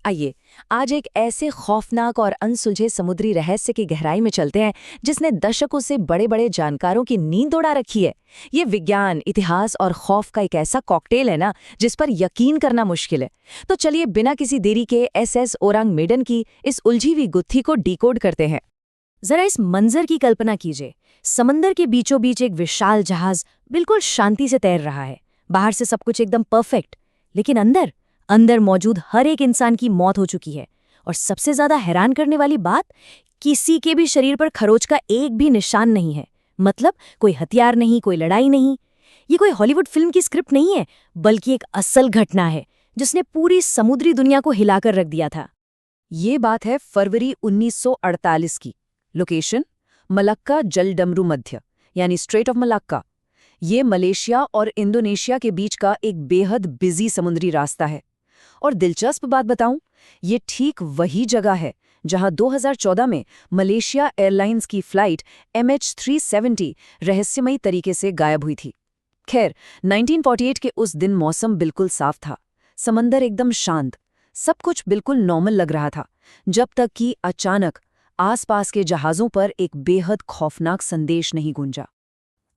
आइए आज एक ऐसे खौफनाक और अनसुलझे समुद्री रहस्य की गहराई में चलते हैं जिसने दशकों से बड़े बड़े जानकारों की नींद उड़ा रखी है। ये विज्ञान, इतिहास और खौफ का एक ऐसा कॉकटेल है ना जिस पर यकीन करना मुश्किल है। तो चलिए बिना किसी देरी के एसएस ओरांग मेडन की इस उलझी हुई गुत्थी को डिकोड करते हैं। जरा इस मंजर की कल्पना कीजिए। समंदर के बीचों बीच एक विशाल जहाज बिल्कुल शांति से तैर रहा है। बाहर से सब कुछ एकदम परफेक्ट, लेकिन अंदर अंदर मौजूद हर एक इंसान की मौत हो चुकी है। और सबसे ज्यादा हैरान करने वाली बात, किसी के भी शरीर पर खरोच का एक भी निशान नहीं है। मतलब कोई हथियार नहीं, कोई लड़ाई नहीं। ये कोई हॉलीवुड फिल्म की स्क्रिप्ट नहीं है, बल्कि एक असल घटना है जिसने पूरी समुद्री दुनिया को हिलाकर रख दिया था। ये बात है फरवरी 1948 की। लोकेशन मलक्का जलडमरू मध्य, यानी स्ट्रेट ऑफ मलक्का। ये मलेशिया और इंडोनेशिया के बीच का एक बेहद बिजी समुद्री रास्ता है। और दिलचस्प बात बताऊं, ये ठीक वही जगह है जहां 2014 में मलेशिया एयरलाइंस की फ्लाइट MH370 रहस्यमयी तरीके से गायब हुई थी। खैर, 1948 के उस दिन मौसम बिल्कुल साफ था, समंदर एकदम शांत, सब कुछ बिल्कुल नॉर्मल लग रहा था, जब तक कि अचानक आसपास के जहाज़ों पर एक बेहद खौफनाक संदेश नहीं गूंजा।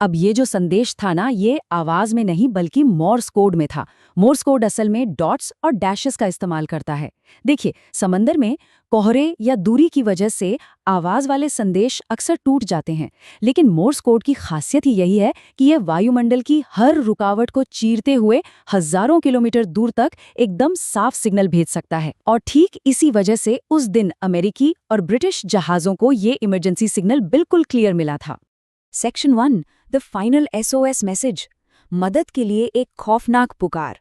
अब ये जो संदेश था ना, ये आवाज में नहीं बल्कि मोर्स कोड में था। मोर्स कोड असल में डॉट्स और डैशेस का इस्तेमाल करता है। देखिए, समंदर में कोहरे या दूरी की वजह से आवाज वाले संदेश अक्सर टूट जाते हैं, लेकिन मोर्स कोड की खासियत ही यही है कि यह वायुमंडल की हर रुकावट को चीरते हुए हजारों किलोमीटर दूर तक एकदम साफ सिग्नल भेज सकता है। और ठीक इसी वजह से उस दिन अमेरिकी और ब्रिटिश जहाजों को ये इमरजेंसी सिग्नल बिल्कुल क्लियर मिला था। Section 1, the final SOS message, मदद के लिए एक खौफनाक पुकार।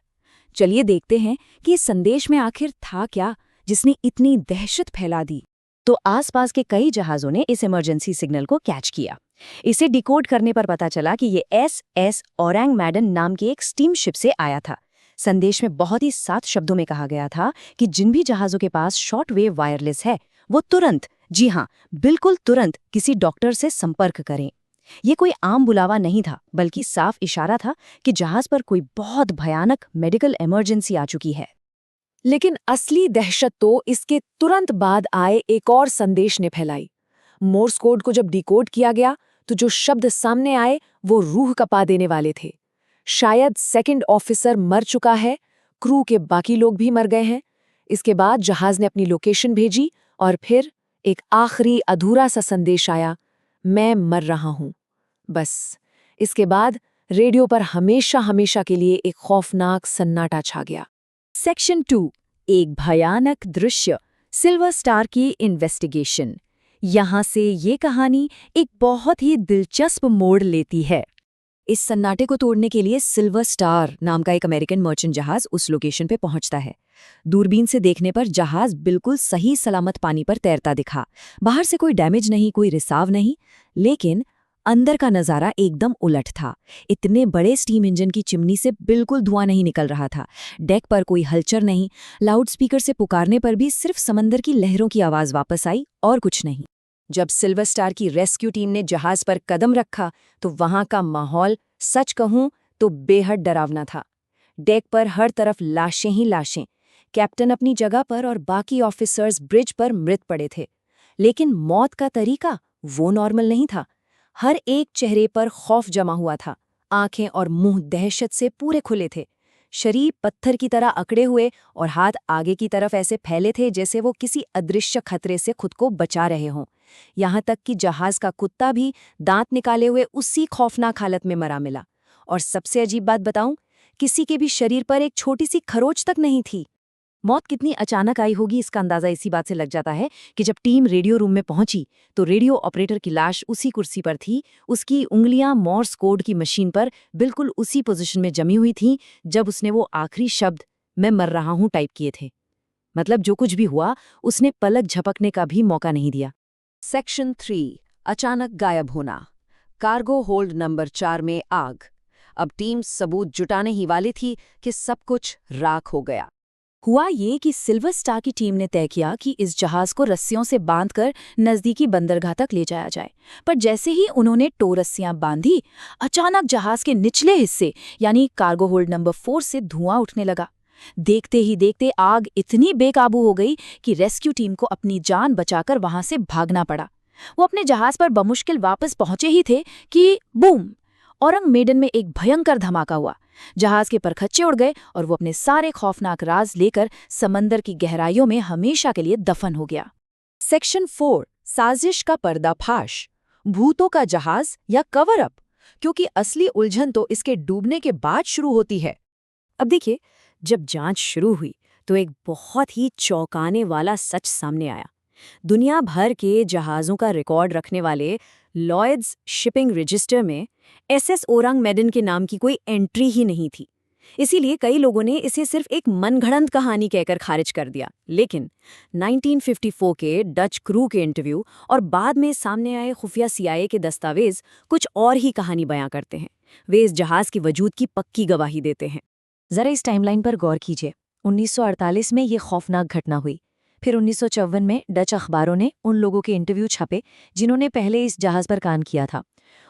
चलिए देखते हैं कि इस संदेश में आखिर था क्या जिसने इतनी दहशत फैला दी। तो आसपास के कई जहाज़ों ने इस इमरजेंसी सिग्नल को कैच किया। इसे डिकोड करने पर पता चला कि ये SS ओरांग मेडन नाम की एक स्टीम शिप से आया था। संदेश में बहुत ही साफ शब्दों में कहा गया था कि जिन भी जहाज़ों के पास शॉर्ट वेव वायरलेस है, वो तुरंत, जी हाँ, बिल्कुल तुरंत किसी डॉक्टर से संपर्क करें। ये कोई आम बुलावा नहीं था, बल्कि साफ इशारा था कि जहाज पर कोई बहुत भयानक मेडिकल इमरजेंसी आ चुकी है। लेकिन असली दहशत तो इसके तुरंत बाद आए एक और संदेश ने फैलाई। मोर्स कोड को जब डिकोड किया गया तो जो शब्द सामने आए वो रूह कपा देने वाले थे। शायद सेकंड ऑफिसर मर चुका है, क्रू के बाकी लोग भी मर गए हैं। इसके बाद जहाज ने अपनी लोकेशन भेजी और फिर एक आखिरी अधूरा सा संदेश आया, मैं मर रहा हूं। बस इसके बाद रेडियो पर हमेशा हमेशा के लिए एक खौफनाक सन्नाटा छा गया। सेक्शन 2, एक भयानक दृश्य, सिल्वर स्टार की इन्वेस्टिगेशन। यहाँ से ये कहानी एक बहुत ही दिलचस्प मोड़ लेती है। इस सन्नाटे को तोड़ने के लिए सिल्वर स्टार नाम का एक अमेरिकन मर्चेंट जहाज उस लोकेशन पे पहुंचता है। दूरबीन से देखने पर जहाज बिल्कुल सही सलामत पानी पर तैरता दिखा। बाहर से कोई डैमेज नहीं, कोई रिसाव नहीं, लेकिन अंदर का नजारा एकदम उलट था। इतने बड़े स्टीम इंजन की चिमनी से बिल्कुल धुआं नहीं निकल रहा था। डेक पर कोई हलचल नहीं, लाउडस्पीकर से पुकारने पर भी सिर्फ समंदर की लहरों की आवाज वापस आई और कुछ नहीं। जब सिल्वर स्टार की रेस्क्यू टीम ने जहाज पर कदम रखा तो वहां का माहौल, सच कहूं तो बेहद डरावना था। डेक पर हर तरफ लाशें ही लाशें। कैप्टन अपनी जगह पर और बाकी ऑफिसर्स ब्रिज पर मृत पड़े थे। लेकिन मौत का तरीका वो नॉर्मल नहीं था। हर एक चेहरे पर खौफ जमा हुआ था। आंखें और मुंह दहशत से पूरे खुले थे। शरीर पत्थर की तरह अकड़े हुए और हाथ आगे की तरफ ऐसे फैले थे जैसे वो किसी अदृश्य खतरे से खुद को बचा रहे हों। यहाँ तक कि जहाज का कुत्ता भी दांत निकाले हुए उसी खौफनाक हालत में मरा मिला। और सबसे अजीब बात बताऊं, किसी के भी शरीर पर एक छोटी सी खरोच तक नहीं थी। मौत कितनी अचानक आई होगी इसका अंदाजा इसी बात से लग जाता है कि जब टीम रेडियो रूम में पहुंची तो रेडियो ऑपरेटर की लाश उसी कुर्सी पर थी। उसकी उंगलियां मोर्स कोड की मशीन पर बिल्कुल उसी पोजीशन में जमी हुई थीं जब उसने वो आखिरी शब्द मैं मर रहा हूं टाइप किए थे। मतलब जो कुछ भी हुआ, उसने पलक झपकने का भी मौका नहीं दिया। सेक्शन 3, अचानक गायब होना। कार्गो होल्ड नंबर 4 में आग। अब टीम सबूत जुटाने ही वाली थी कि सब कुछ राख हो गया। हुआ ये कि सिल्वर स्टार की टीम ने तय किया कि इस जहाज को रस्सियों से बांधकर नजदीकी बंदरगाह तक ले जाया जाए। पर जैसे ही उन्होंने टो रस्सियां बांधी, अचानक जहाज के निचले हिस्से यानी कार्गो होल्ड नंबर 4 से धुआं उठने लगा। देखते ही देखते आग इतनी बेकाबू हो गई कि रेस्क्यू टीम को अपनी जान बचाकर वहां से भागना पड़ा। वो अपने जहाज पर बमुश्किल वापस पहुंचे ही थे कि बूम! औरंग मेडन में एक भयंकर धमाका हुआ। जहाज के परखच्चे उड़ गए और वो अपने सारे खौफनाक राज लेकर समंदर की गहराइयों में हमेशा के लिए दफन हो गया। सेक्शन 4, साजिश का पर्दाफाश। भूतों का जहाज या कवर अप, क्योंकि असली उलझन तो इसके डूबने के बाद शुरू होती है। अब देखिए, जब जांच शुरू हुई तो एक बहुत ही चौंकाने वाला सच सामने आया। दुनिया भर के जहाज़ों का रिकॉर्ड रखने वाले लॉयड्स शिपिंग रजिस्टर में एसएस ओरंग मेडन के नाम की कोई एंट्री ही नहीं थी। इसीलिए कई लोगों ने इसे सिर्फ एक मनगढ़ंत कहानी कहकर खारिज कर दिया। लेकिन 1954 के डच क्रू के इंटरव्यू और बाद में सामने आए खुफिया सीआईए के दस्तावेज कुछ और ही कहानी बयां करते हैं। वे इस जहाज के वजूद की पक्की गवाही देते हैं। जरा इस टाइमलाइन पर गौर कीजिए। 1948 में ये खौफनाक घटना हुई। फिर 1954 में डच अखबारों ने उन लोगों के इंटरव्यू छापे जिन्होंने पहले इस जहाज पर काम किया था।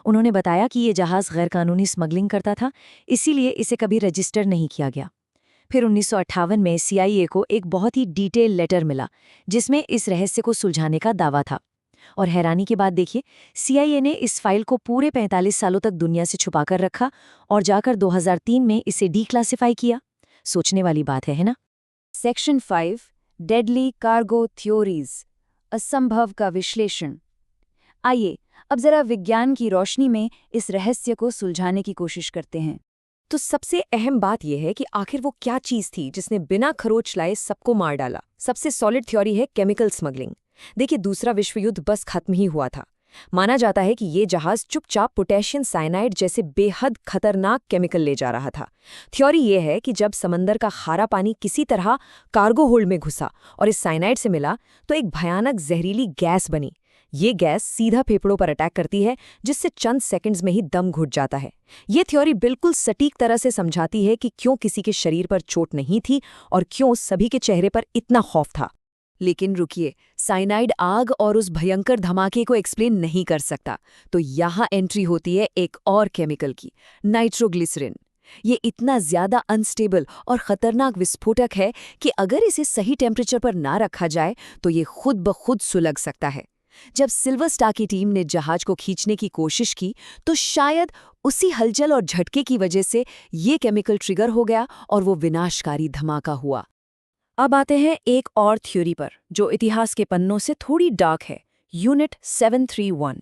उन्होंने बताया कि ये जहाज गैरकानूनी स्मगलिंग करता था, इसीलिए इसे कभी रजिस्टर नहीं किया गया। फिर 1958 में सीआईए को एक बहुत ही डिटेल लेटर मिला जिसमें इस रहस्य को सुलझाने का दावा था। और हैरानी की बात देखिए, सीआईए ने इस फाइल को पूरे 45 सालों तक दुनिया से छुपाकर रखा और जाकर 2003 में इसे डीक्लासिफाई किया। सोचने वाली बात है ना? सेक्शन 5, डेडली कार्गो थ्योरीज, असंभव का विश्लेषण। आइए अब जरा विज्ञान की रोशनी में इस रहस्य को सुलझाने की कोशिश करते हैं। तो सबसे अहम बात यह है कि आखिर वो क्या चीज थी जिसने बिना खरोच लाए सबको मार डाला। सबसे सॉलिड थ्योरी है केमिकल स्मगलिंग। देखिए, दूसरा विश्व युद्ध बस खत्म ही हुआ था। माना जाता है कि ये जहाज चुपचाप पोटेशियम साइनाइड जैसे बेहद खतरनाक केमिकल ले जा रहा था। थ्योरी ये है कि जब समंदर का खारा पानी किसी तरह कार्गो होल्ड में घुसा और इस साइनाइड से मिला तो एक भयानक जहरीली गैस बनी। ये गैस सीधा फेफड़ों पर अटैक करती है, जिससे चंद सेकंड्स में ही दम घुट जाता है। ये थ्योरी बिल्कुल सटीक तरह से समझाती है कि क्यों किसी के शरीर पर चोट नहीं थी और क्यों सभी के चेहरे पर इतना खौफ था। लेकिन रुकिए, साइनाइड आग और उस भयंकर धमाके को एक्सप्लेन नहीं कर सकता। तो यहाँ एंट्री होती है एक और केमिकल की, नाइट्रोग्लिसरीन। ये इतना ज्यादा अनस्टेबल और खतरनाक विस्फोटक है कि अगर इसे सही टेम्परेचर पर ना रखा जाए तो ये खुद ब खुद सुलग सकता है। जब सिल्वर स्टार की टीम ने जहाज को खींचने की कोशिश की तो शायद उसी हलचल और झटके की वजह से ये केमिकल ट्रिगर हो गया और वो विनाशकारी धमाका हुआ। अब आते हैं एक और थ्योरी पर जो इतिहास के पन्नों से थोड़ी डार्क है, यूनिट 731।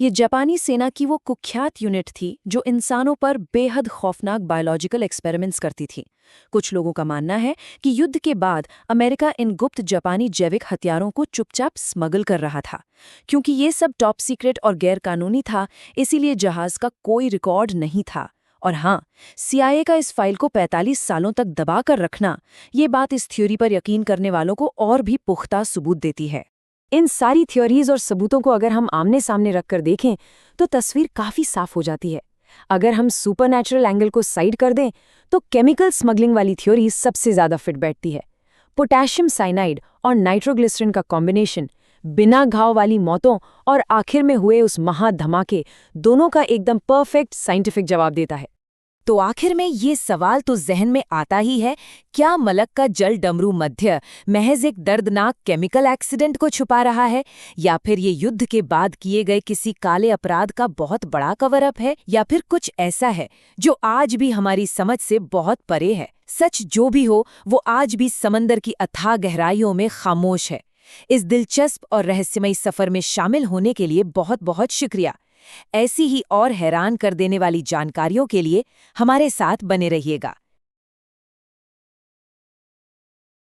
ये जापानी सेना की वो कुख्यात यूनिट थी जो इंसानों पर बेहद खौफनाक बायोलॉजिकल एक्सपेरिमेंट्स करती थी। कुछ लोगों का मानना है कि युद्ध के बाद अमेरिका इन गुप्त जापानी जैविक हथियारों को चुपचाप स्मगल कर रहा था। क्योंकि ये सब टॉप सीक्रेट और गैरकानूनी था, इसीलिए जहाज का कोई रिकॉर्ड नहीं था। और हाँ, सीआईए का इस फाइल को 45 सालों तक दबा कर रखना, ये बात इस थ्योरी पर यकीन करने वालों को और भी पुख्ता सबूत देती है। इन सारी थ्योरीज और सबूतों को अगर हम आमने सामने रखकर देखें तो तस्वीर काफी साफ हो जाती है। अगर हम सुपरनैचुरल एंगल को साइड कर दें तो केमिकल स्मगलिंग वाली थ्योरी सबसे ज्यादा फिट बैठती है। पोटेशियम साइनाइड और नाइट्रोग्लिसरीन का कॉम्बिनेशन बिना घाव वाली मौतों और आखिर में हुए उस महाधमाके, दोनों का एकदम परफेक्ट साइंटिफिक जवाब देता है। तो आखिर में ये सवाल तो जहन में आता ही है, क्या मलक का जल डमरू मध्य महज एक दर्दनाक केमिकल एक्सीडेंट को छुपा रहा है, या फिर ये युद्ध के बाद किए गए किसी काले अपराध का बहुत बड़ा कवर अप है, या फिर कुछ ऐसा है जो आज भी हमारी समझ से बहुत परे है। सच जो भी हो, वो आज भी समंदर की अथाह गहराइयों में खामोश है। इस दिलचस्प और रहस्यमयी सफर में शामिल होने के लिए बहुत बहुत शुक्रिया। ऐसी ही और हैरान कर देने वाली जानकारियों के लिए हमारे साथ बने रहिएगा।